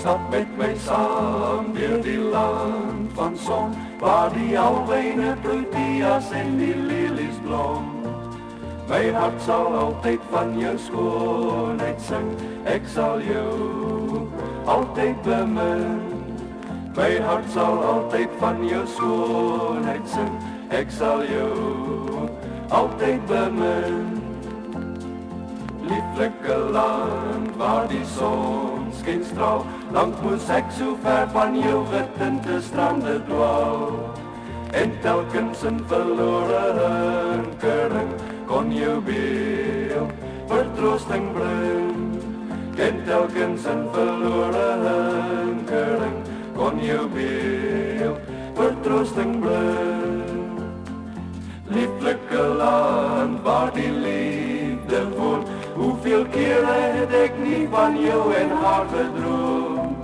Stap met my saam deur die land van son, waar die alwyne proteas en die lelies blom. My hart sal altyd van jou skoonheid sing, ek sal jou altyd bemin. My hart sal altyd van jou skoonheid sing, ek sal jou altyd bemin. Lieflike land waar die son skyn straal, lank moes ek so ver van jou getinte strande dwaal. En telkens in verlore hinkering kon jou beeld vertroosting bring. En telkens in verlore hinkering kon jou beeld vertroosting bring. Lieflike land waar die liefde woon, hoeveel kere het ek nie van jou en haar gedroom.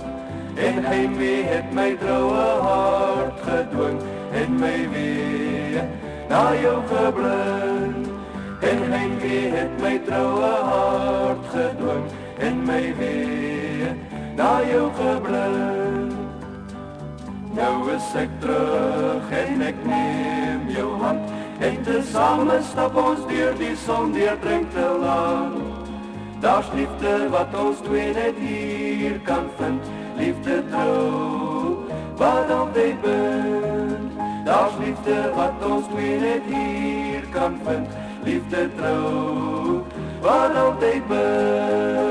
En heimwee het my troue hart gedwing, en my weer na jou gebring. En heimwee het my troue hart gedwing, en my weer na jou gebring. Nou is ek terug en ek neem jou hand, en tesame stap ons deur die son deurdrinkte land. Daar's liefde wat ons twee net hier kan vind, liefde trou wat altyd bind. Daar's liefde wat ons twee net hier kan vind, liefde trou wat altyd bind.